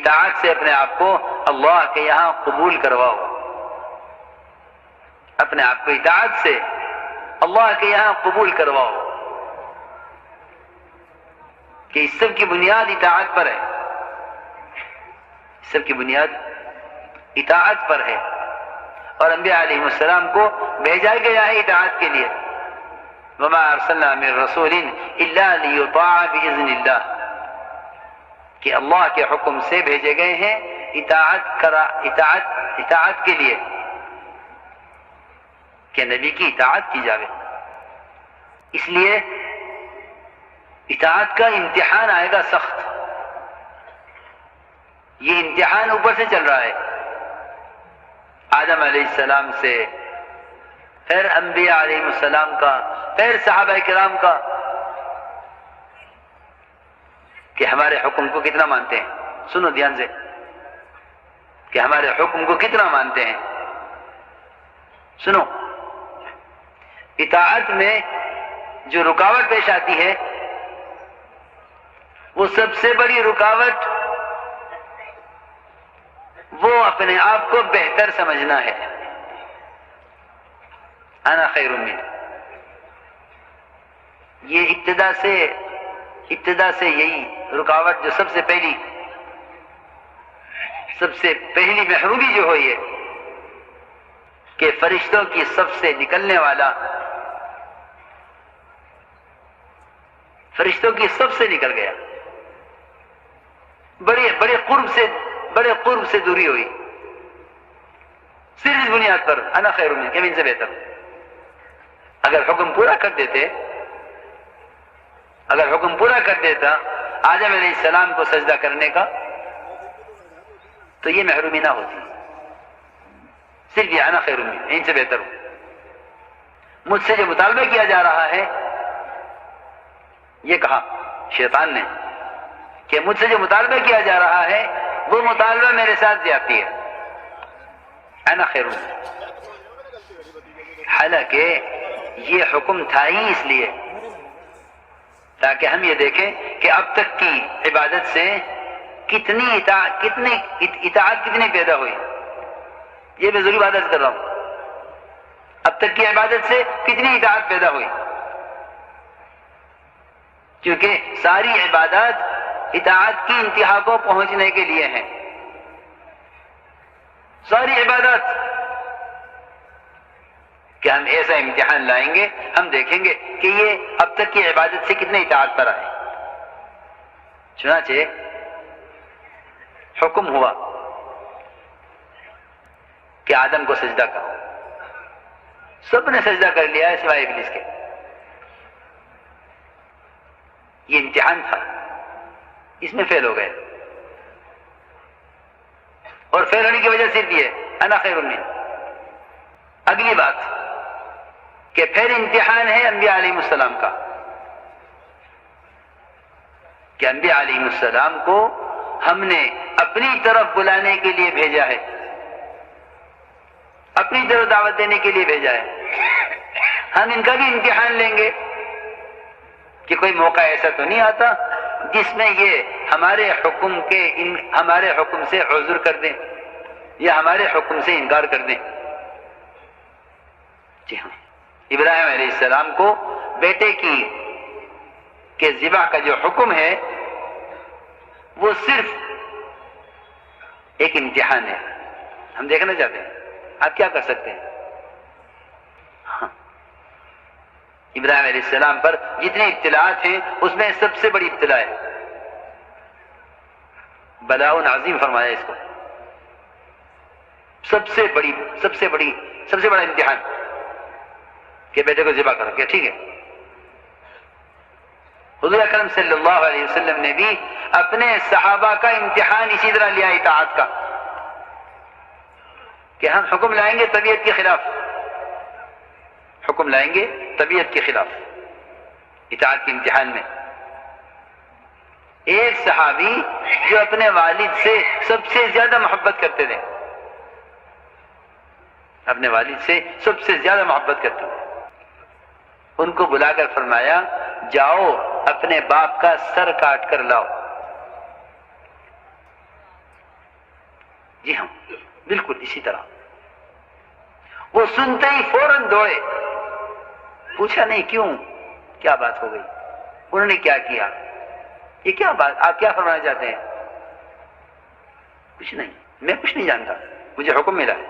اطاعت سے اپنے آپ کو اللہ کے یہاں قبول کرواؤ، اپنے آپ کو اطاعت سے اللہ کے یہاں قبول کرواؤ، کہ اس سب کی بنیاد اطاعت پر ہے، اس سب کی بنیاد اطاعت پر ہے، اور انبیاء علیہ السلام کو بھیجا گیا ہے اطاعت کے لیے۔ وما ارسلنا من رسول الا لیطاع باذن اللہ، کہ اللہ کے حکم سے بھیجے گئے ہیں اطاعت کے لیے، کہ نبی کی اطاعت کی جاوے۔ اس لیے اطاعت کا امتحان آئے گا سخت، یہ امتحان اوپر سے چل رہا ہے، آدم علیہ السلام سے، پھر انبیاء علیہ السلام کا، پھر صحابہ کرام کا، کہ ہمارے حکم کو کتنا مانتے ہیں۔ سنو دھیان سے، کہ ہمارے حکم کو کتنا مانتے ہیں۔ سنو، اطاعت میں جو رکاوٹ پیش آتی ہے، وہ سب سے بڑی رکاوٹ وہ اپنے آپ کو بہتر سمجھنا ہے۔ انا خیر من، یہ ابتدا سے یہی رکاوٹ جو سب سے پہلی محرومی جو ہوئی ہے، کہ فرشتوں کی صف سے نکلنے والا، فرشتوں کی صف سے نکل گیا، بڑے قرب سے دوری ہوئی، صرف اس بنیاد پر انا خیر من، کہ میں ان سے بہتر ہوں۔ اگر حکم پورا کر دیتا آدم علیہ السلام کو سجدہ کرنے کا، تو یہ محرومی نہ ہوتی، صرف یہ انا خیر من، ان سے بہتر ہوں۔ مجھ سے جو مطالبہ کیا جا رہا ہے، یہ کہا شیطان نے کہ مجھ سے جو مطالبہ کیا جا رہا ہے وہ مطالبہ میرے ساتھ زیادتی ہے، انا خیر من۔ حالانکہ یہ حکم تھا ہی اس لیے تاکہ ہم یہ دیکھیں کہ اب تک کی عبادت سے کتنی اطاعت کتنی پیدا ہوئی۔ یہ میں ضروری عبادت کر رہا ہوں، اب تک کی عبادت سے کتنی اطاعت پیدا ہوئی، کیونکہ ساری عبادات اطاعت کی انتہا کو پہنچنے کے لیے ہیں، ساری عبادات، کہ ہم ایسا امتحان لائیں گے، ہم دیکھیں گے کہ یہ اب تک کی عبادت سے کتنے اطاعت پر آئے۔ چنانچہ حکم ہوا کہ آدم کو سجدہ کرو، سب نے سجدہ کر لیا ہے سوائے ابلیس کے۔ یہ امتحان تھا، اس میں فیل ہو گئے، اور فیل ہونے کی وجہ صرف یہ انا خیر من۔ اگلی بات کہ پھر امتحان ہے انبیاء علیہ السلام کا، کہ انبیاء علیہ السلام کو ہم نے اپنی طرف بلانے کے لیے بھیجا ہے، اپنی طرف دعوت دینے کے لیے بھیجا ہے۔ ہم ان کا بھی امتحان لیں گے کہ کوئی موقع ایسا تو نہیں آتا جس میں یہ ہمارے حکم سے عذر کر دیں یا ہمارے حکم سے انکار کر دیں۔ جی ہاں، ابراہیم علیہ السلام کو بیٹے کے ذبح کا جو حکم ہے وہ صرف ایک امتحان ہے۔ ہم دیکھنا چاہتے ہیں آپ کیا کر سکتے ہیں۔ ہاں، ابراہیم علیہ السلام پر جتنے ابتلاءات ہیں اس میں سب سے بڑی ابتلا ہے، بلاء عظیم فرمایا اس کو، سب سے بڑا امتحان کہ بیٹے کو ذبح کرو، کہ ٹھیک ہے۔ حضور اکرم صلی اللہ علیہ وسلم نے بھی اپنے صحابہ کا امتحان اسی طرح لیا اطاعت کا، کہ ہم حکم لائیں گے طبیعت کے خلاف، حکم لائیں گے طبیعت کے خلاف اطاعت کے امتحان میں۔ ایک صحابی جو اپنے والد سے سب سے زیادہ محبت کرتے تھے، اپنے والد سے سب سے زیادہ محبت کرتے تھے، ان کو بلا کر فرمایا جاؤ اپنے باپ کا سر کاٹ کر لاؤ۔ بالکل اسی طرح وہ سنتے ہی فوراً دوڑے، پوچھا نہیں کیوں، کیا بات ہو گئی، انہوں نے کیا کیا، یہ کیا بات، آپ کیا فرمانا چاہتے ہیں؟ کچھ نہیں، میں کچھ نہیں جانتا، مجھے حکم ملا ہے،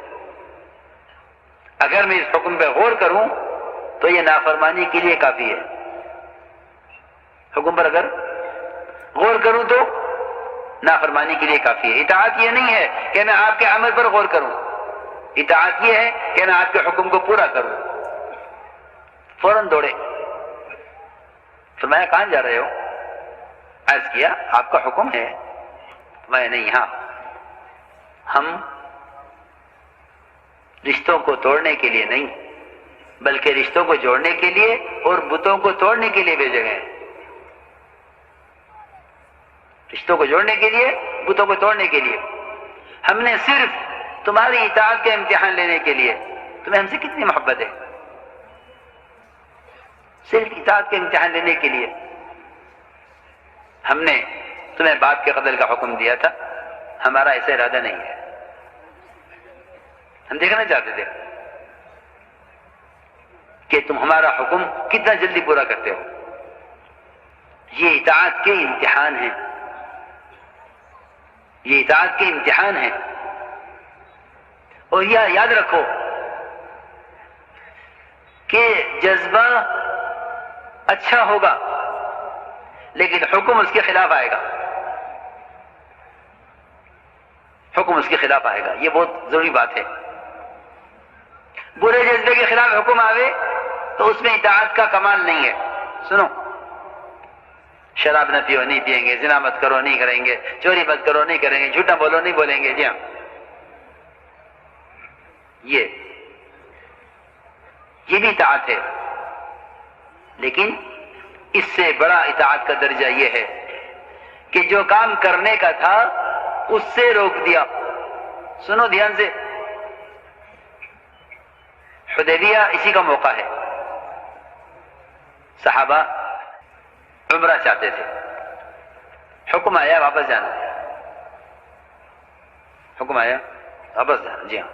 اگر میں اس حکم پہ غور کروں تو یہ نافرمانی کے لیے کافی ہے، حکم پر اگر غور کروں تو نافرمانی کے لیے کافی ہے۔ اطاعت یہ نہیں ہے کہ میں آپ کے عمل پر غور کروں، اطاعت یہ ہے کہ میں آپ کے حکم کو پورا کروں۔ فوراً دوڑے، فرمایا کہاں جا رہے ہو؟ عرض کیا آپ کا حکم ہے۔ میں نہیں، ہاں ہم رشتوں کو توڑنے کے لیے نہیں بلکہ رشتوں کو جوڑنے کے لیے اور بتوں کو توڑنے کے لیے بھیجے گئے ہیں، رشتوں کو جوڑنے کے لیے، بتوں کو توڑنے کے لیے۔ ہم نے صرف تمہاری اطاعت کا امتحان لینے کے لیے، تمہیں ہم سے کتنی محبت ہے، صرف اطاعت کے امتحان لینے کے لیے ہم نے تمہیں باپ کے قتل کا حکم دیا تھا، ہمارا ایسا ارادہ نہیں ہے، ہم دیکھنا چاہتے تھے کہ تم ہمارا حکم کتنا جلدی پورا کرتے ہو۔ یہ اطاعت کے امتحان ہیں، یہ اطاعت کے امتحان ہیں، اور یہ یاد رکھو کہ جذبہ اچھا ہوگا لیکن حکم اس کے خلاف آئے گا، حکم اس کے خلاف آئے گا، یہ بہت ضروری بات ہے۔ برے جذبے کے خلاف حکم آوے تو اس میں اطاعت کا کمال نہیں ہے۔ سنو، شراب نہ پیو، نہیں پیئیں گے، زنا مت کرو، نہیں کریں گے، چوری مت کرو، نہیں کریں گے، جھوٹا بولو، نہیں بولیں گے، جی ہاں، یہ بھی اطاعت ہے، لیکن اس سے بڑا اطاعت کا درجہ یہ ہے کہ جو کام کرنے کا تھا اس سے روک دیا۔ سنو دھیان سے، حدیبیہ اسی کا موقع ہے، صحابہ عمرہ چاہتے تھے، حکم آیا واپس جانا، حکم آیا واپس جانا، جی ہاں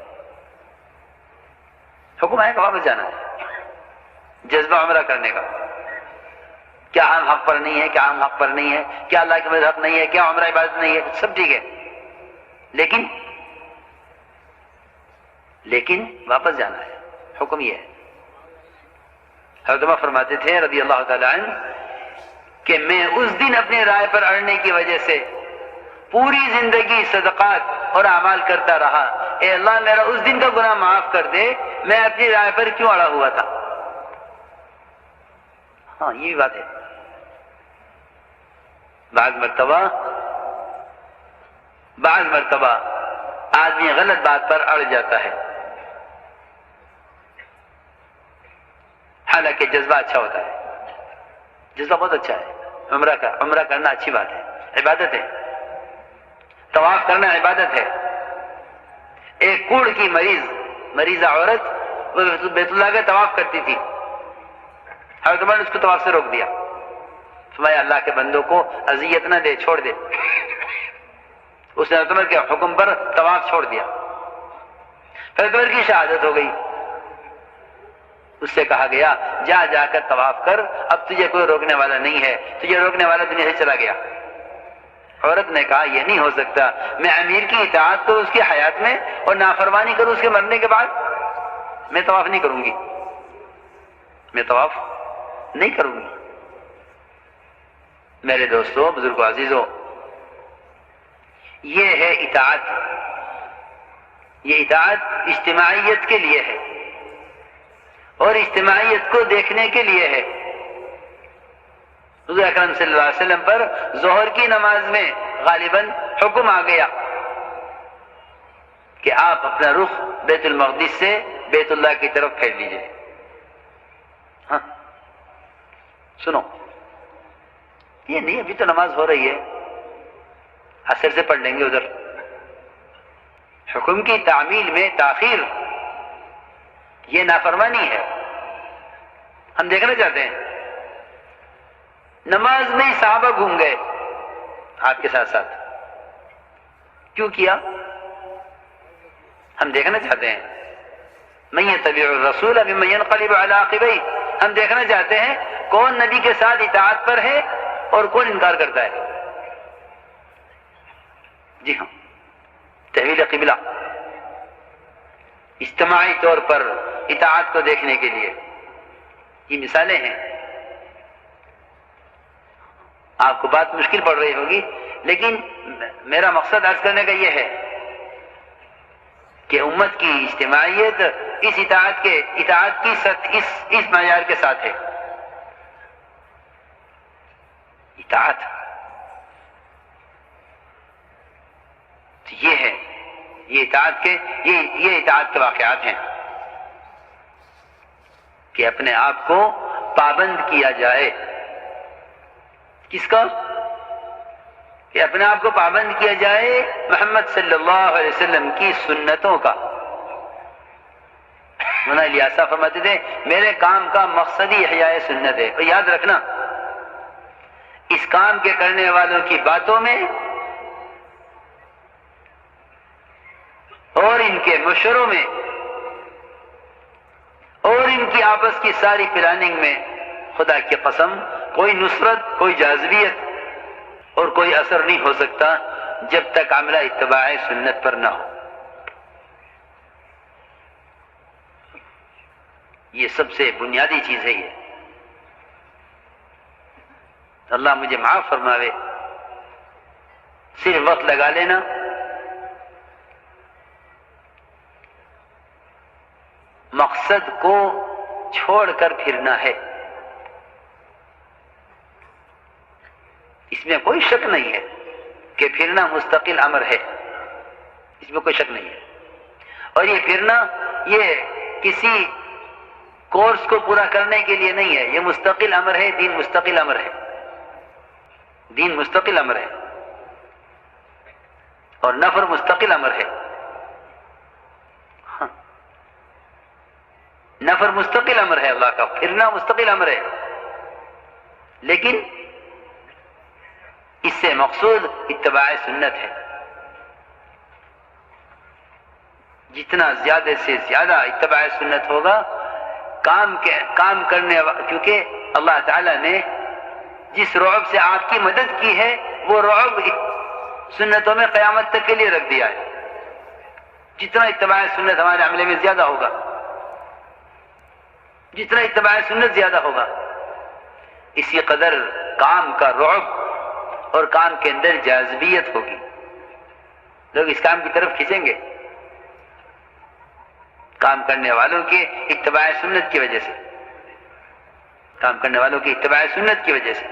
حکم آیا کہ واپس جانا ہے، جذبہ عمرہ کرنے کا، کیا ہم حق پر نہیں ہے، کیا ہم حق پر نہیں ہے، کیا اللہ کے حق نہیں ہے، کیا عمرہ عبادت نہیں ہے، سب ٹھیک ہے، لیکن واپس جانا ہے، حکم یہ ہے۔ حضرت عمر فرماتے تھے رضی اللہ تعالی عنہ کہ میں اس دن اپنی رائے پر اڑنے کی وجہ سے پوری زندگی صدقات اور اعمال کرتا رہا، اے اللہ میرا اس دن کا گناہ معاف کر دے، میں اپنی رائے پر کیوں اڑا ہوا تھا۔ ہاں یہ بھی بات ہے، بعض مرتبہ آدمی غلط بات پر اڑ جاتا ہے، حالانکہ جذبہ اچھا ہوتا ہے، جذبہ بہت اچھا ہے، عمرہ کرنا اچھی بات ہے، عبادت ہے، طواف کرنا عبادت ہے۔ ایک کوڑ کی مریضہ عورت وہ بیت اللہ کا طواف کرتی تھی، حضرت عمر نے اس کو طواف سے روک دیا، فرمایا اللہ کے بندوں کو اذیت نہ دے، چھوڑ دے۔ اس نے حضرت عمر کے حکم پر طواف چھوڑ دیا، حضرت عمر کی شہادت ہو گئی، اس سے کہا گیا جا کر طواف کر، اب تجھے کوئی روکنے والا نہیں ہے، تجھے روکنے والا دنیا سے چلا گیا۔ عورت نے کہا یہ نہیں ہو سکتا، میں امیر کی اطاعت کروں اس کی حیات میں اور نافرمانی کروں اس کے مرنے کے بعد، میں طواف نہیں کروں گی، میں طواف نہیں کروں گی۔ میرے دوستو، بزرگوں، عزیزوں، یہ ہے اطاعت، یہ اطاعت اجتماعیت کے لیے ہے اور اجتماعیت کو دیکھنے کے لیے ہے۔ حضور اکرم صلی اللہ علیہ وسلم پر ظہر کی نماز میں غالباً حکم آ گیا کہ آپ اپنا رخ بیت المقدس سے بیت اللہ کی طرف پھیر لیجئے۔ ہاں سنو، یہ نہیں ابھی تو نماز ہو رہی ہے، عصر سے پڑھ لیں گے ادھر۔ حکم کی تعمیل میں تاخیر یہ نافرمانی ہے۔ ہم دیکھنا چاہتے ہیں نماز میں صحابہ گھوم گئے آپ کے ساتھ ساتھ، کیوں کیا؟ ہم دیکھنا چاہتے ہیں من یتبع الرسول ممن ينقلب علی عقبیہ، ہم دیکھنا چاہتے ہیں کون نبی کے ساتھ اطاعت پر ہے اور کون انکار کرتا ہے۔ جی ہاں، تحویل قبلہ، اجتماعی طور پر اطاعت کو دیکھنے کے لیے یہ مثالیں ہیں۔ آپ کو بات مشکل پڑ رہی ہوگی، لیکن میرا مقصد عرض کرنے کا یہ ہے کہ امت کی اجتماعیت اس اطاعت کی سطح اس معیار کے ساتھ ہے۔ اطاعت یہ ہے، یہ اطاعت کے واقعات ہیں کہ اپنے آپ کو پابند کیا جائے۔ کس کا؟ کہ اپنے آپ کو پابند کیا جائے محمد صلی اللہ علیہ وسلم کی سنتوں کا۔ مولانا الیاس فرماتے تھے میرے کام کا مقصد ہی احیاء سنت ہے، اور یاد رکھنا اس کام کے کرنے والوں کی باتوں میں اور ان کے مشوروں میں اور ان کی آپس کی ساری پلاننگ میں خدا کی قسم کوئی نصرت، کوئی جاذبیت اور کوئی اثر نہیں ہو سکتا جب تک عملہ اتباع سنت پر نہ ہو۔ یہ سب سے بنیادی چیز ہے۔ یہ اللہ مجھے معاف فرماوے، صرف وقت لگا لینا مقصد کو چھوڑ کر پھرنا ہے، اس میں کوئی شک نہیں ہے کہ پھرنا مستقل امر ہے، اس میں کوئی شک نہیں ہے۔ اور یہ پھرنا یہ کسی کورس کو پورا کرنے کے لیے نہیں ہے، یہ مستقل امر ہے، دین مستقل امر ہے، دین مستقل امر ہے اور نفر مستقل امر ہے۔ ہاں، نفر مستقل امر ہے اللہ کا، پھرنا مستقل امر ہے، لیکن اس سے مقصود اتباع سنت ہے۔ جتنا زیادہ سے زیادہ اتباع سنت ہوگا کام کرنے کیونکہ اللہ تعالیٰ نے جس رعب سے آپ کی مدد کی ہے وہ رعب سنتوں میں قیامت تک کے لیے رکھ دیا ہے۔ جتنا اتباع سنت ہمارے عملے میں زیادہ ہوگا، جتنا اتباع سنت زیادہ ہوگا، اسی قدر کام کا رعب اور کام کے اندر جاذبیت ہوگی، لوگ اس کام کی طرف کھینچیں گے کام کرنے والوں کے اتباع سنت کی وجہ سے، کام کرنے والوں کی اتباع سنت کی وجہ سے۔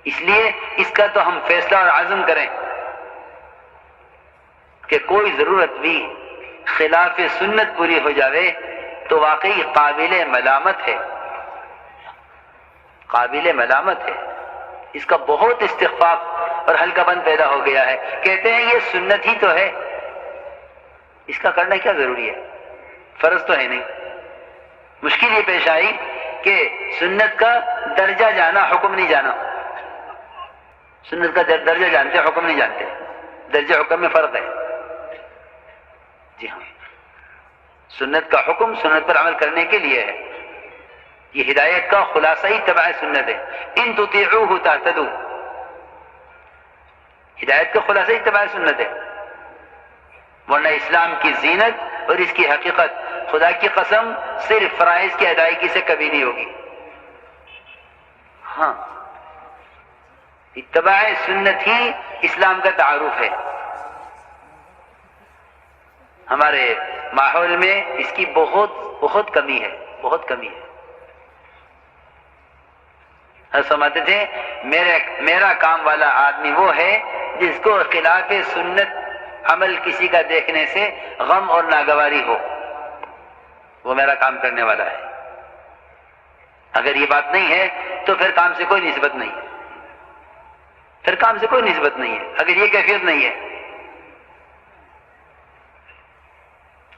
اس لیے اس کا تو ہم فیصلہ اور عزم کریں کہ کوئی ضرورت بھی خلاف سنت پوری ہو جاوے تو واقعی قابل ملامت ہے، قابل ملامت ہے۔ اس کا بہت استخفاف اور ہلکا پن پیدا ہو گیا ہے، کہتے ہیں یہ سنت ہی تو ہے، اس کا کرنا کیا ضروری ہے، فرض تو ہے نہیں۔ مشکل یہ پیش آئی کہ سنت کا درجہ جانا، حکم نہیں جانا۔ سنت کا درجہ جانتے، حکم نہیں جانتے، درجہ حکم میں فرق ہے۔ جی ہاں، سنت کا حکم سنت پر عمل کرنے کے لیے ہے، یہ ہدایت کا خلاصہ ہی اتباع سنت ہے۔ ان تطیعوہ تہتدوا، ہدایت کا خلاصہ ہی اتباع سنت ہے، ورنہ اسلام کی زینت اور اس کی حقیقت خدا کی قسم صرف فرائض کی ادائیگی سے کبھی نہیں ہوگی۔ ہاں، اتباع سنت ہی اسلام کا تعارف ہے۔ ہمارے ماحول میں اس کی بہت کمی ہے، بہت کمی ہے۔ فرماتے تھے میرا کام والا آدمی وہ ہے جس کو خلاف سنت عمل کسی کا دیکھنے سے غم اور ناگواری ہو، وہ میرا کام کرنے والا ہے۔ اگر یہ بات نہیں ہے تو پھر کام سے کوئی نسبت نہیں ہے، پھر کام سے کوئی نسبت نہیں ہے، اگر یہ کیفیت نہیں ہے۔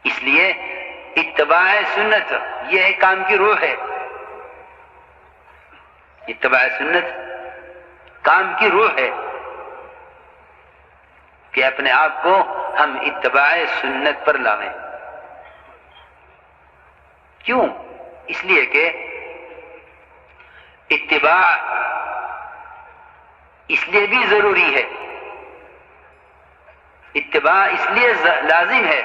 اس لیے اتباع سنت یہ کام کی روح ہے، اتباع سنت کام کی روح ہے کہ اپنے آپ کو ہم اتباع سنت پر لاویں. کیوں؟ اس لیے کہ اتباع اس لیے بھی ضروری ہے، اتباع اس لیے لازم ہے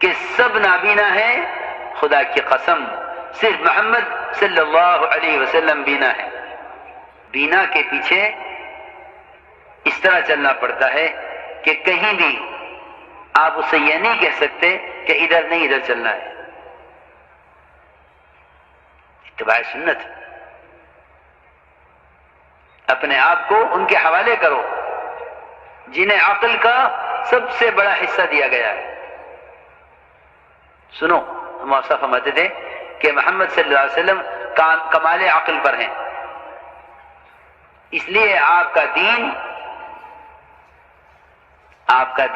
کہ سب نابینا ہے، خدا کی قسم صرف محمد صلی اللہ علیہ وسلم بینا ہے. بینا کے پیچھے اس طرح چلنا پڑتا ہے کہ کہیں بھی آپ اسے یہ نہیں کہہ سکتے کہ ادھر نہیں ادھر چلنا ہے. اتباع سنت، اپنے آپ کو ان کے حوالے کرو جنہیں عقل کا سب سے بڑا حصہ دیا گیا ہے. سنو، ہم آپ صاحب فرماتے تھے کہ محمد صلی اللہ علیہ وسلم کمال عقل پر ہیں، اس لیے آپ کا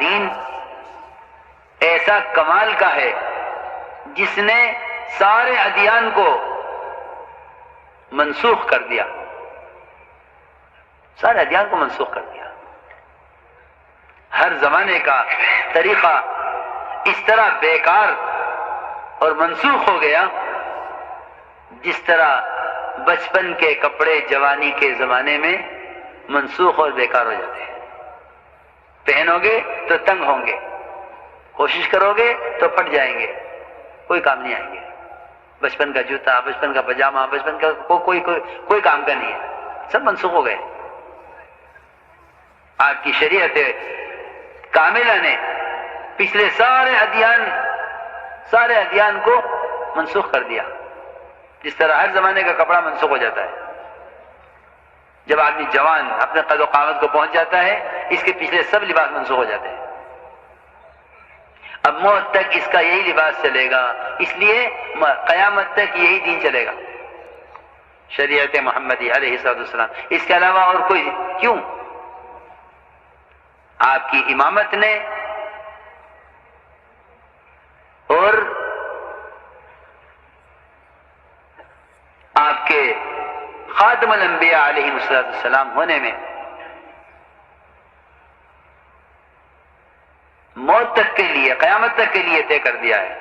دین ایسا کمال کا ہے جس نے سارے ادیان کو منسوخ کر دیا، سارے ادیان کو منسوخ کر دیا. ہر زمانے کا طریقہ اس طرح بیکار اور منسوخ ہو گیا جس طرح بچپن کے کپڑے جوانی کے زمانے میں منسوخ اور بیکار ہو جاتے ہیں. پہنو گے تو تنگ ہوں گے، کوشش کرو گے تو پھٹ جائیں گے، کوئی کام نہیں آئیں گے. بچپن کا جوتا، بچپن کا پاجامہ، بچپن کا کوئی کام کا نہیں ہے، سب منسوخ ہو گئے. آپ کی شریعت کاملہ نے پچھلے سارے ادیان کو منسوخ کر دیا. جس طرح ہر زمانے کا کپڑا منسوخ ہو جاتا ہے، جب آدمی جوان اپنے قد و قامت کو پہنچ جاتا ہے اس کے پچھلے سب لباس منسوخ ہو جاتے ہیں. اب موت تک اس کا یہی لباس چلے گا، اس لیے قیامت تک یہی دین چلے گا، شریعت محمدی علیہ السلام. اس کے علاوہ اور کوئی کیوں؟ آپ کی امامت نے اور آپ کے خاتم الانبیاء علیہ السلام ہونے میں موت تک کے لیے، قیامت تک کے لیے طے کر دیا ہے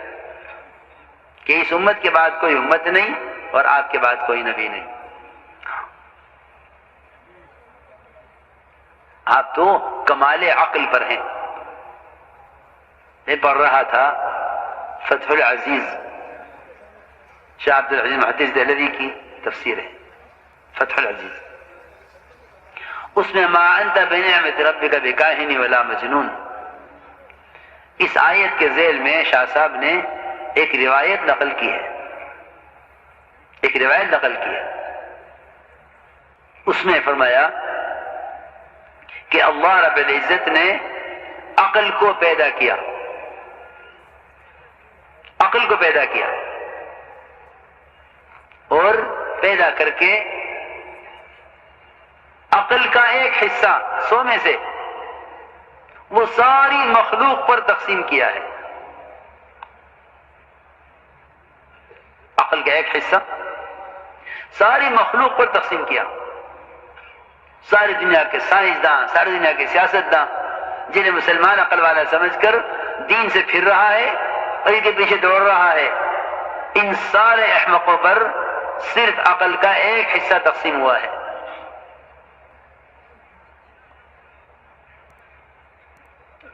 کہ اس امت کے بعد کوئی امت نہیں اور آپ کے بعد کوئی نبی نہیں. آپ تو کمال عقل پر ہیں. میں پڑھ رہا تھا فتح العزیز، شاہ عبد العزیز محدث دہلوی کی تفسیر ہے فتح العزیز. اس میں ما انت بنعمت ربک بکاہن ولا مجنون، اس آیت کے ذیل میں شاہ صاحب نے ایک روایت نقل کی ہے، اس میں فرمایا کہ اللہ رب العزت نے عقل کو پیدا کیا، اور پیدا کر کے عقل کا ایک حصہ 100 میں سے وہ ساری مخلوق پر تقسیم کیا ہے. عقل کا ایک حصہ ساری مخلوق پر تقسیم کیا. ساری دنیا کے سائنسداں، ساری دنیا کے سیاستداں جنہیں مسلمان عقل والا سمجھ کر دین سے پھر رہا ہے اور ان کے پیچھے دوڑ رہا ہے، ان سارے احمقوں پر صرف عقل کا ایک حصہ تقسیم ہوا ہے.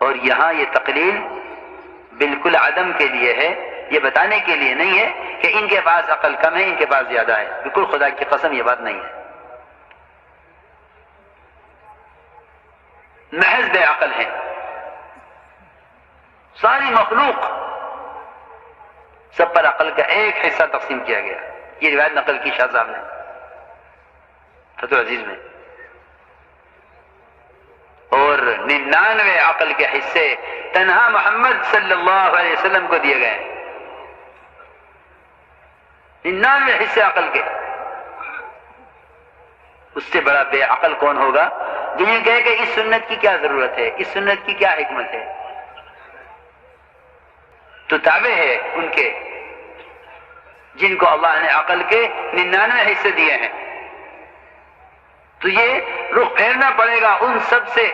اور یہاں یہ تقلیل بالکل عدم کے لیے ہے، یہ بتانے کے لیے نہیں ہے کہ ان کے پاس عقل کم ہے، ان کے پاس زیادہ ہے. بالکل خدا کی قسم یہ بات نہیں ہے. محض بے عقل ہے. ساری مخلوق سب پر عقل کا ایک حصہ تقسیم کیا گیا. یہ روایت نقل کی شاہ صاحب نے فتح العزیز میں. اور 99 عقل کے حصے تنہا محمد صلی اللہ علیہ وسلم کو دیے گئے. 99 حصے عقل کے. اس سے بڑا بے عقل کون ہوگا جو یہ کہے کہ اس سنت کی کیا ضرورت ہے، اس سنت کی کیا حکمت ہے. تو تابع ہے ان کے جن کو اللہ نے عقل کے 99 حصے دیے ہیں. تو یہ رخ پھیرنا پڑے گا ان سب سے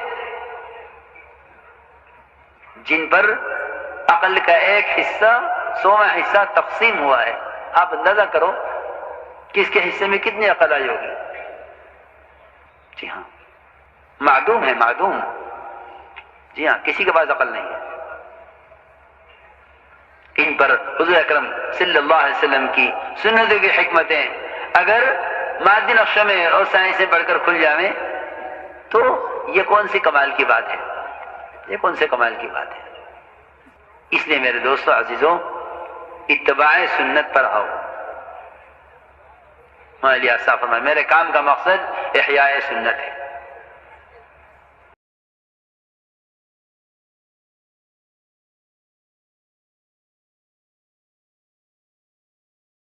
جن پر عقل کا ایک حصہ 100واں حصہ تقسیم ہوا ہے. آپ اندازہ کرو کس کے حصے میں کتنی عقل آئی ہوگی. جی ہاں معدوم ہے، معدوم. جی ہاں کسی کے پاس عقل نہیں ہے. ان پر حضور اکرم صلی اللہ علیہ وسلم کی سنتوں کی حکمتیں اگر مادی نقشہ میں اور سائنس سے بڑھ کر کھل جائیں تو یہ کون سی کمال کی بات ہے، یہ کون سے کمال کی بات ہے. اس لیے میرے دوستو عزیزوں اتباع سنت پر آؤ. مولانا صاحب فرمائے میرے کام کا مقصد احیاء سنت ہے.